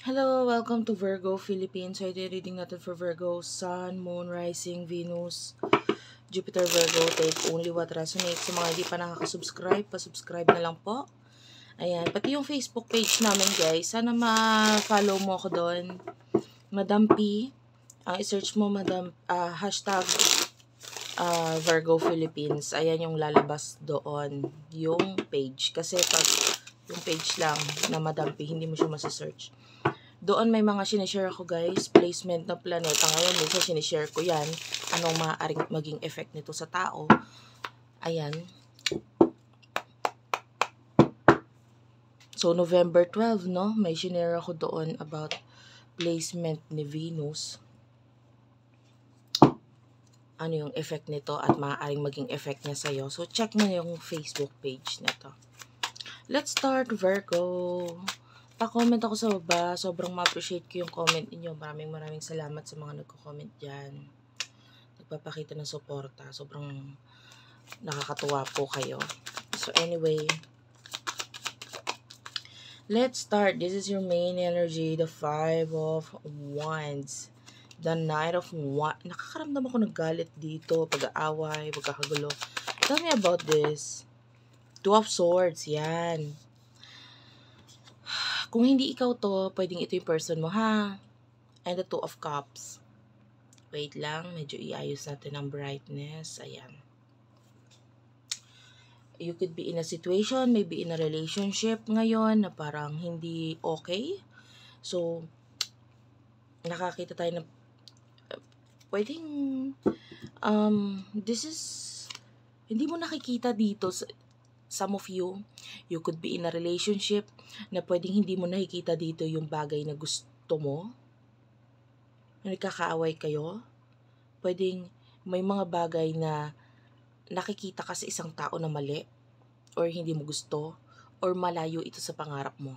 Hello, welcome to Virgo Philippines. So, ito yung reading natin for Virgo, Sun, Moon, Rising, Venus, Jupiter, Virgo. Take only what resonates. Sa mga hindi pa nakaka-subscribe, pa-subscribe na lang po. Ayan, pati yung Facebook page namin guys. Sana ma-follow mo ako doon. Madam P. I-search mo hashtag Virgo Philippines. Ayan yung lalabas doon. Yung page. Kasi pag yung page lang na Madam P, hindi mo siya masa-search. Doon may mga sinishare ako guys, placement ng planeta. Ngayon, minsan sinishare ko yan. Anong maaaring maging effect nito sa tao. Ayan. So, November 12, no? May sinare ako doon about placement ni Venus. Ano yung effect nito at maaaring maging effect niya sa'yo. So, check mo yung Facebook page nito. Let's start, Virgo. Pa-comment ako sa baba. Sobrang ma-appreciate ko yung comment niyo. Maraming salamat sa mga nagko-comment dyan. Nagpapakita ng suporta. Sobrang nakakatuwa po kayo. So anyway, let's start. This is your main energy. The 5 of Wands. The Knight of Wands. Nakakaramdam ako ng galit dito. Pag-aaway, pagkakagulo. Tell me about this. 2 of Swords. Yan. Kung hindi ikaw to, pwedeng ito yung person mo, ha? And the 2 of Cups. Wait lang, medyo iayos natin ang brightness. Ayan. You could be in a situation, maybe in a relationship ngayon na parang hindi okay. So, nakakita tayo na pwedeng, this is, hindi mo nakikita dito sa some of you could be in a relationship na pwedeng hindi mo nakikita dito yung bagay na gusto mo. Nagkakaaway kayo. Pwedeng may mga bagay na nakikita ka sa isang tao na mali or hindi mo gusto or malayo ito sa pangarap mo.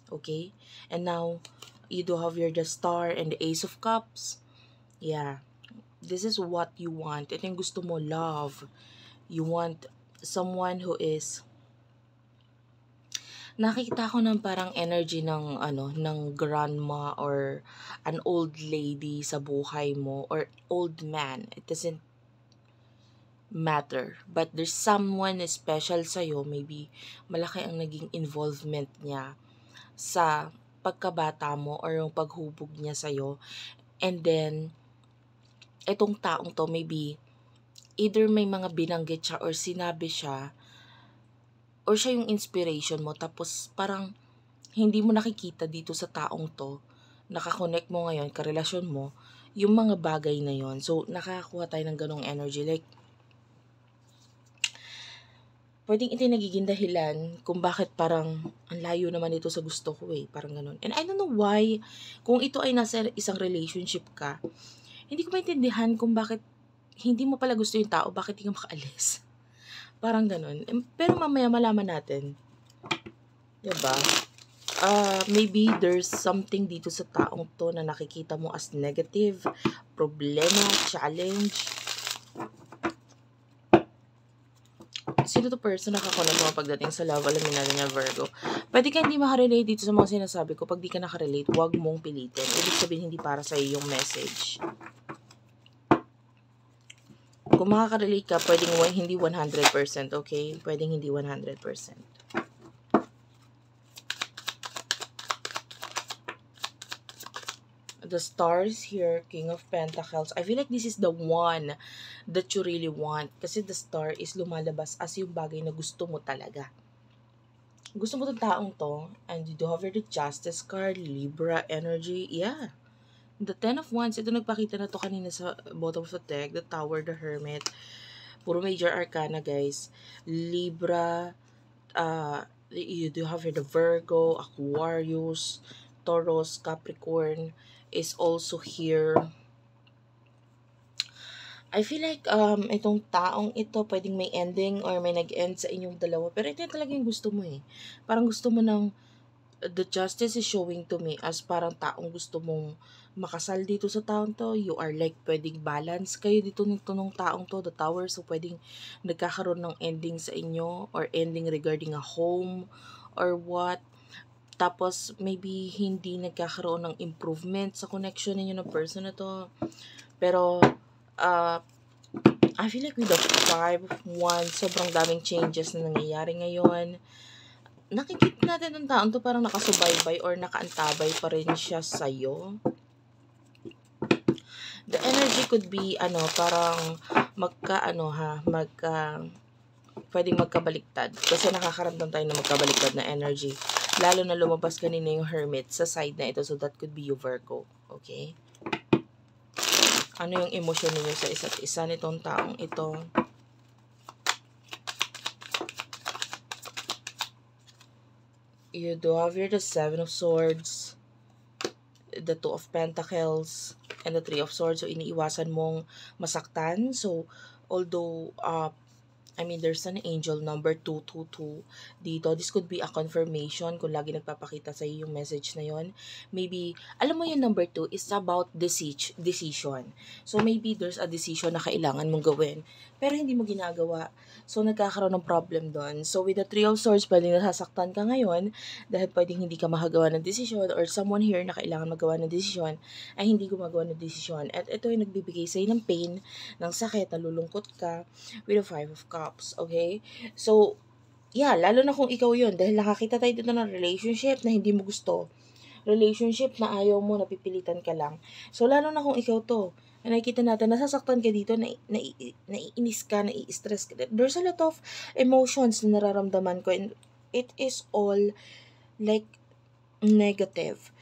Okay? And now, you do have the Star and the Ace of Cups. Yeah. This is what you want. Ito yung gusto mo, love. You want someone who is nakikita ko ng parang energy ng ng grandma or an old lady sa buhay mo or old man. It doesn't matter. But there's someone special sa'yo. Maybe malaki ang naging involvement niya sa pagkabata mo or yung paghubog niya sa'yo. And then, etong taong to maybe either may mga binanggit siya or sinabi siya or siya yung inspiration mo tapos parang hindi mo nakikita dito sa taong to, nakakonect mo ngayon, karelasyon mo, yung mga bagay na yon. So, nakakakuha tayo ng ganong energy. Like, pwedeng ito nagiging dahilan kung bakit parang ang layo naman ito sa gusto ko eh. Parang ganon. And I don't know why, kung ito ay nasa isang relationship ka, hindi ko maintindihan kung bakit hindi mo pala gusto yung tao, bakit hindi ka makaalis. Parang ganon. Pero mamaya malaman natin. Diba? Maybe there's something dito sa taong to na nakikita mo as negative, problema, challenge. Sino to person nakakonect mo pagdating sa love? Alamin natin niya, Virgo. Pwede ka hindi makarelate dito sa mga sinasabi ko. Pag di ka nakarelate, huwag mong pilitin. Ibig sabihin, hindi para sa yung message. Kung makakarelate ka, pwedeng hindi 100%, okay? Pwedeng hindi 100%. The stars here, King of Pentacles. I feel like this is the one that you really want. Kasi the star is lumalabas as yung bagay na gusto mo talaga. Gusto mo itong taong to. And you do have the Justice card, Libra energy. Yeah. The Ten of Wands. Ito nagpakita na to kanina sa bottom of the deck. The Tower, the Hermit. Puro major arcana, guys. Libra. You do have the Virgo, Aquarius, Taurus, Capricorn is also here. I feel like itong taong ito pwedeng may ending or may nag-end sa inyong dalawa. Pero ito talaga yung gusto mo eh. Parang gusto mo ng the justice is showing to me as parang taong gusto mong makasal dito sa taong to. You are like pwedeng balance kayo dito ng taong to, the Tower. So pwedeng nagkakaroon ng ending sa inyo or ending regarding a home or what. Tapos, maybe hindi nagkakaroon ng improvement sa connection ninyo ng person na to. Pero, I feel like with the 5-1, sobrang daming changes na nangyayari ngayon. Nakikita natin ng taon to parang nakasubaybay or nakaantabay pa rin siya sa'yo. The energy could be, parang pwedeng magkabaliktad. Kasi nakakaramdam tayo ng magkabaliktad na energy. Lalo na lumabas kanina yung Hermit sa side na ito. So, that could be you, Virgo. Okay? Ano yung emosyon ninyo sa isa't isa nitong taong ito? You do have here the 7 of Swords, the 2 of Pentacles, and the 3 of Swords. So, iniiwasan mong masaktan. So, although, there's an angel number 222 dito. This could be a confirmation kung lagi nagpapakita sa iyo yung message na yon. Maybe, alam mo yung number 2 is about decision. So, maybe there's a decision na kailangan mong gawin, pero hindi mo ginagawa. So, nagkakaroon ng problem doon. So, with the 3 of Swords, pwedeng nasasaktan ka ngayon dahil pwedeng hindi ka makagawa ng desisyon or someone here na kailangan magawa ng desisyon ay hindi gumagawa ng desisyon. At ito yung nagbibigay sa'yo ng pain, ng sakit, nalulungkot ka with the 5 of Cups. Okay? So, yeah, lalo na kung ikaw yun dahil nakakita tayo dito ng relationship na hindi mo gusto. Relationship na ayaw mo, napipilitan ka lang. So, lalo na kung ikaw to, nakikita natin, nasasaktan ka dito, naiinis ka, nai-stress ka. There's a lot of emotions na nararamdaman ko and it is all like negative.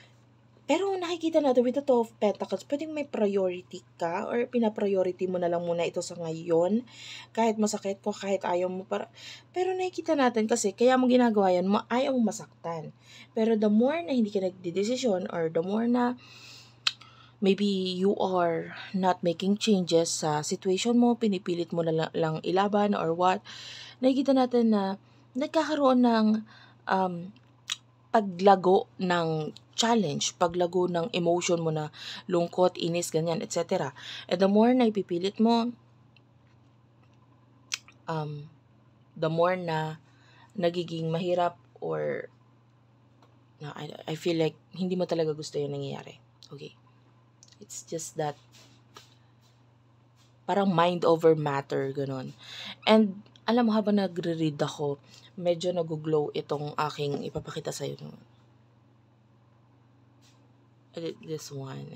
Pero nakikita natin with the 2 of Pentacles, pwedeng may priority ka or pinapriority mo na lang muna ito sa ngayon. Kahit masakit ko, kahit ayaw mo. Pero nakikita natin kasi, kaya mo ginagawa yan, ayaw mo masaktan. Pero the more na hindi ka nagdidesisyon or the more na maybe you are not making changes sa situation mo, pinipilit mo na lang ilaban or what, nakikita natin na nagkakaroon ng paglago ng challenge, paglago ng emotion mo na lungkot, inis, ganyan, etc. And the more na ipipilit mo, the more na nagiging mahirap or I feel like hindi mo talaga gusto yung nangyayari. Okay? It's just that parang mind over matter, ganun. And alam mo, habang nagre-read ako, medyo nag-glow itong aking ipapakita sa'yo. This one.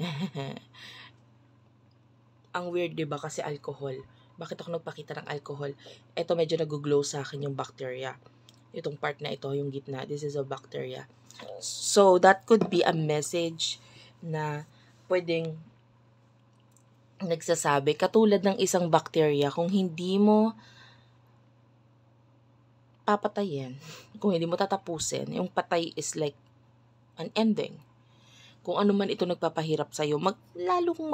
Ang weird, diba? Kasi alcohol. Bakit ako nagpakita ng alcohol? Ito medyo nag-glow sa akin yung bacteria. Itong part na ito, yung gitna. This is a bacteria. So, that could be a message na pwedeng nagsasabi. Katulad ng isang bacteria, kung hindi mo papatayin, kung hindi mo tatapusin, yung patay is like an ending. Kung ano man ito nagpapahirap sa'yo, lalo kong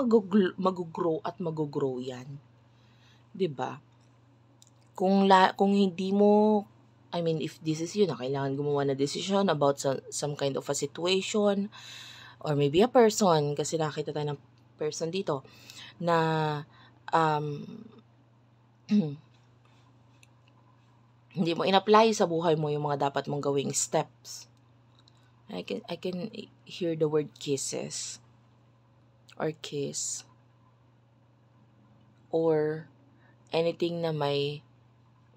mag-grow at mag-grow yan. 'Di ba? Kung hindi mo, if this is you na kailangan gumawa na decision about some kind of a situation, or maybe a person, kasi nakita tayo ng person dito, na hindi mo in-apply sa buhay mo yung mga dapat mong gawing steps. I can hear the word kisses or kiss or anything na may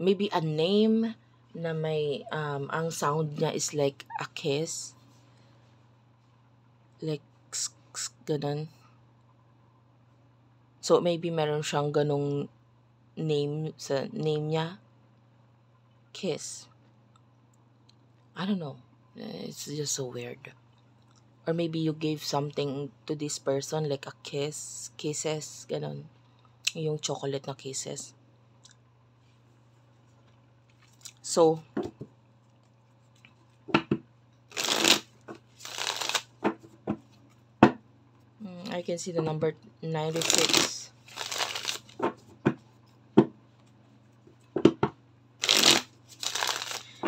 maybe a name na may ang sound niya is like a kiss, like ganun. So maybe meron siyang ganung name sa name niya, kiss. I don't know. It's just so weird. Or maybe you gave something to this person like a kisses, ganun. Yung chocolate na kisses. So, I can see the number 96.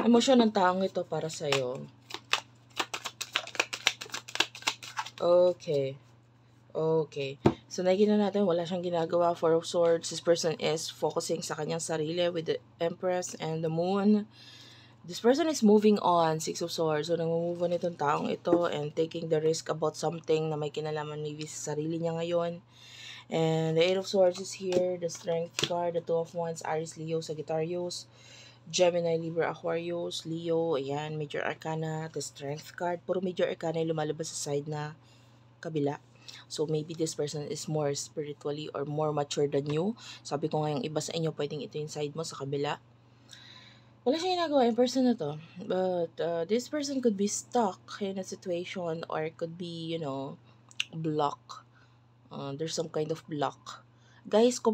Emosyon ng taong ito para sa'yo. Okay. So, nakikita natin, wala siyang ginagawa. 4 of Swords. This person is focusing sa kanyang sarili with the Empress and the Moon. This person is moving on, 6 of Swords. So, nag-move on itong taong ito and taking the risk about something na may kinalaman maybe sa sarili niya ngayon. And the 8 of Swords is here, the Strength card, the 2 of Wands, Aries, Leo, Sagittarius, Gemini, Libra, Aquarius, Leo, ayan, Major Arcana, the Strength card. Puro Major Arcana yung lumalabas sa side na kabila. So, maybe this person is more spiritually or more mature than you. Sabi ko nga yung iba sa inyo, pwedeng ito yung side mo sa kabila. Wala siya ginagawa yung person na to. But, this person could be stuck in a situation or could be, you know, block. There's some kind of block. Guys,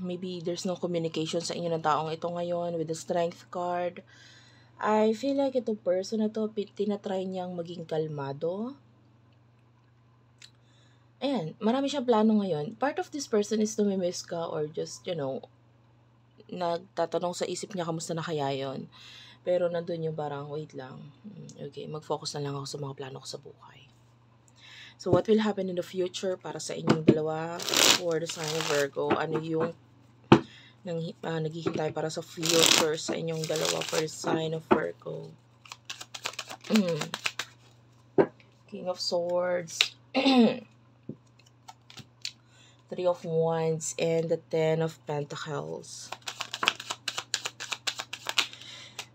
maybe there's no communication sa inyo ng taong ito ngayon with the Strength card. I feel like itong person na to, tinatry niyang maging kalmado. Ayan, marami siyang plano ngayon. Part of this person is namimiss ka or just, you know, nagtatanong sa isip niya kamusta na kaya yun. Pero nandun yung parang, wait lang. Okay, mag-focus na lang ako sa mga plano ko sa buhay. So, what will happen in the future para sa inyong dalawa for the sign of Virgo? Ano yung naghihintay para sa future sa inyong dalawa for the sign of Virgo? King of Swords, 3 of Wands, and the 10 of Pentacles.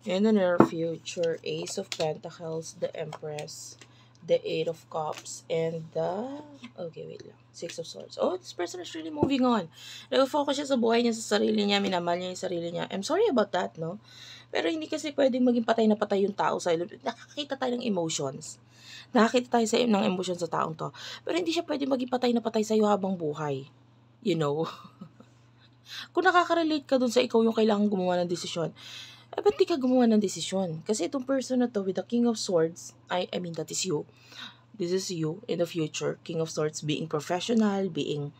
In the near future, Ace of Pentacles, the Empress, the 8 of Cups, and the... Okay, wait lang. 6 of Swords. Oh, this person is really moving on. Nag-focus siya sa buhay niya, sa sarili niya, minamahal niya yung sarili niya. I'm sorry about that, no? Pero hindi kasi pwedeng maging patay na patay yung tao sa ilo. Nakakita tayo ng emotions. Nakakita tayo ng emotions sa taong to. Pero hindi siya pwedeng maging patay na patay sa'yo habang buhay. You know? Kung nakaka-relate ka dun sa ikaw yung kailangan gumawa ng desisyon, ba't di ka gumawa ng desisyon? Kasi itong person na to with the King of Swords, I mean, that is you. This is you in the future. King of Swords, being professional, being,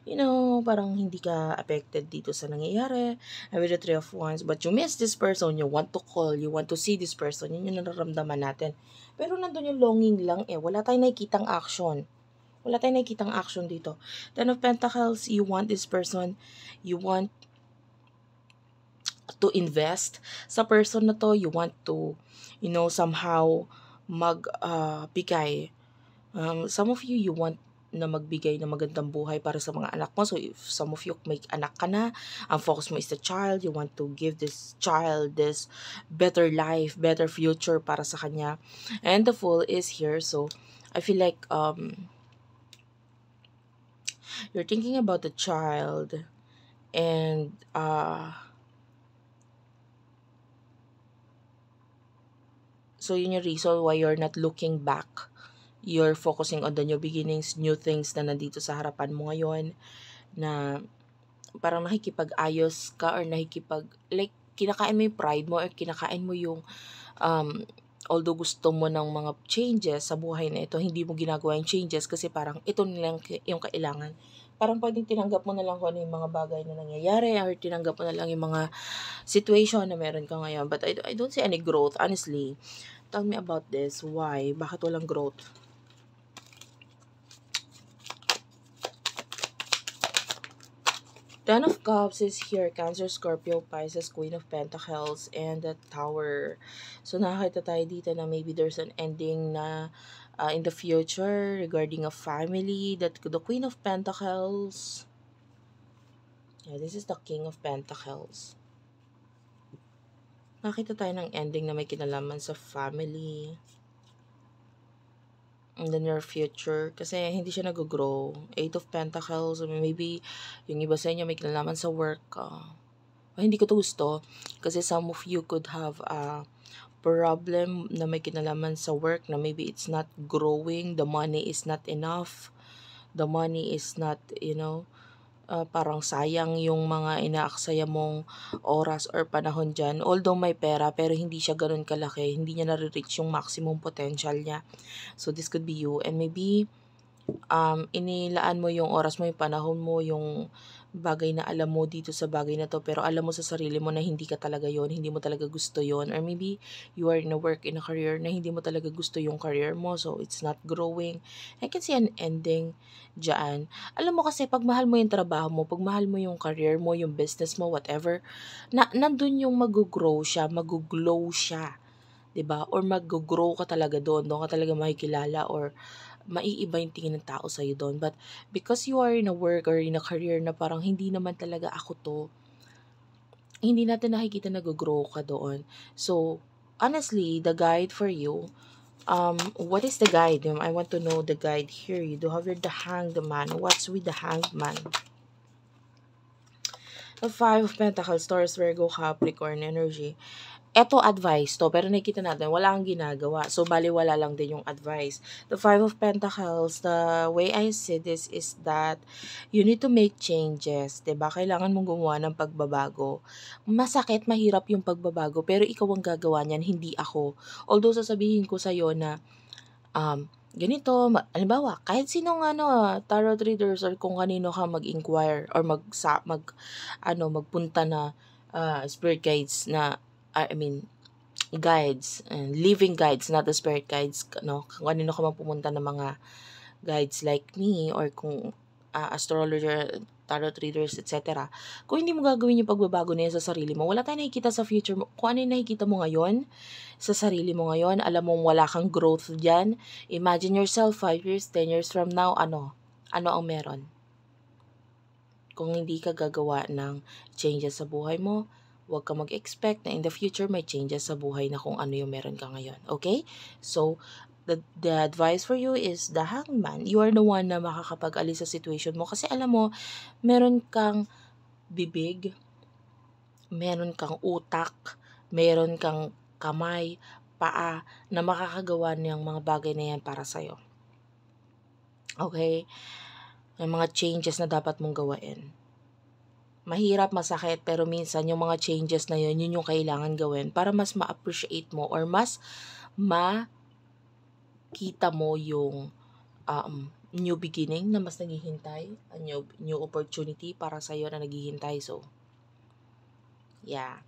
you know, parang hindi ka affected dito sa nangyayari. And with the 3 of Wands, but you miss this person, you want to call, you want to see this person, yun yung nararamdaman natin. Pero nandun yung longing lang wala tayong nakikitang action. Wala tayong nakikitang action dito. 10 of Pentacles, you want this person, you want to invest sa person na to, you want to, you know, somehow magbigay. Some of you, you want na magbigay ng magandang buhay para sa mga anak mo. So, if some of you may anak ka na, ang focus mo is the child, you want to give this child this better life, better future para sa kanya. And the Fool is here. So, I feel like you're thinking about the child and so, yun yung reason why you're not looking back. You're focusing on the new beginnings, new things na nandito sa harapan mo ngayon. Na parang nakikipag-ayos ka or like, kinakain mo yung pride mo or kinakain mo yung, although gusto mo ng mga changes sa buhay na ito, hindi mo ginagawa yung changes kasi parang ito nilang yung kailangan. Parang pwedeng tinanggap mo na lang kung ano yung mga bagay na nangyayari or tinanggap mo na lang yung mga situation na meron ka ngayon. But I don't see any growth, honestly. Tell me about this. Why? Bakit walang growth? Ten of Cups is here. Cancer, Scorpio, Pisces, Queen of Pentacles, and the Tower. So, nakakita tayo dito na maybe there's an ending na in the future regarding a family. That the Queen of Pentacles. Yeah, this is the King of Pentacles. Nakita tayo ng ending na may kinalaman sa family in the near future. Kasi hindi siya nag-grow. 8 of Pentacles. Maybe yung iba sa inyo may kinalaman sa work. Hindi ko to gusto. Kasi some of you could have a problem na may kinalaman sa work na maybe it's not growing. The money is not enough. The money is not, you know, parang sayang yung mga inaaksaya mong oras or panahon dyan. Although may pera, pero hindi siya ganun kalaki. Hindi niya nare-reach yung maximum potential niya. So, this could be you. And maybe, inilaan mo yung oras mo, yung panahon mo, yung bagay na alam mo dito sa bagay na to, pero alam mo sa sarili mo na hindi ka talaga yon, hindi mo talaga gusto yon, or maybe you are in a work, in a career na hindi mo talaga gusto yung career mo, so it's not growing. I can see an ending dyan. Alam mo kasi, pag mahal mo yung trabaho mo, pag mahal mo yung career mo, yung business mo, whatever, nandun yung mag-grow siya, mag-glow siya. 'Di ba? Or mag-grow ka talaga doon, doon ka talaga makikilala, or maiiba yung tingin ng tao sa'yo doon. But because you are in a work or in a career na parang hindi naman talaga ako to, hindi natin nakikita nag-grow ka doon. So, honestly, the guide for you, what is the guide? I want to know the guide here. You do have the Hanged Man. What's with the Hanged Man? The Five of Pentacles, Taurus, Virgo, Capricorn energy. Eto advice to, pero nakikita natin, wala kang ginagawa. So, baliwala lang din yung advice. The Five of Pentacles, the way I see this is that you need to make changes, 'di ba? Kailangan mong gumawa ng pagbabago. Masakit, mahirap yung pagbabago, pero ikaw ang gagawa niyan, hindi ako. Although, sasabihin ko sa'yo na, ganito, halimbawa, kahit sinong tarot readers or kung kanino ka mag-inquire or magpunta na spirit guides na, I mean, guides, living guides, not the spirit guides, no? Kung kanino ka man pumunta ng mga guides like me, or kung astrologer, tarot readers, etc. Kung hindi mo gagawin yung pagbabago na yun sa sarili mo, wala tayong nakikita sa future mo. Kung ano yung nakikita mo ngayon, sa sarili mo ngayon, alam mong wala kang growth dyan. Imagine yourself 5 years, 10 years from now, ano ang meron? Kung hindi ka gagawa ng changes sa buhay mo, huwag ka mag-expect na in the future may changes sa buhay na kung ano yung meron ka ngayon. Okay? So, the advice for you is the Hangman. You are the one na makakapag-alis sa situation mo kasi alam mo, meron kang bibig, meron kang utak, meron kang kamay, paa, na makakagawa niyang mga bagay na yan para sa'yo. Okay? May mga changes na dapat mong gawain. Mahirap, masakit, pero minsan yung mga changes na yun yung kailangan gawin para mas ma-appreciate mo or mas makita mo yung new beginning na mas naghihintay, a new opportunity para sa'yo na naghihintay. So, yeah.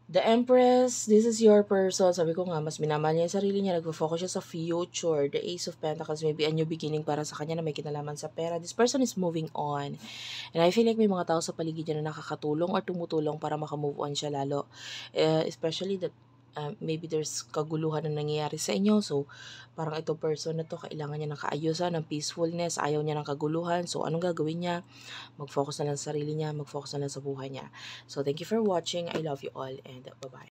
The Empress, this is your person. Sabi ko nga, mas minamahal niya yung sarili niya. Nagpo-focus siya sa future. The Ace of Pentacles, maybe a new beginning para sa kanya na may kinalaman sa pera. This person is moving on. And I feel like may mga tao sa paligid niya na nakakatulong or tumutulong para makamove on siya lalo. Especially that maybe there's kaguluhan na nangyayari sa inyo. So, parang ito person na to, kailangan niya ng kaayusan, ng peacefulness, ayaw niya ng kaguluhan. So, anong gagawin niya? Mag-focus na lang sa sarili niya, mag-focus na lang sa buhay niya. So, thank you for watching. I love you all and bye-bye.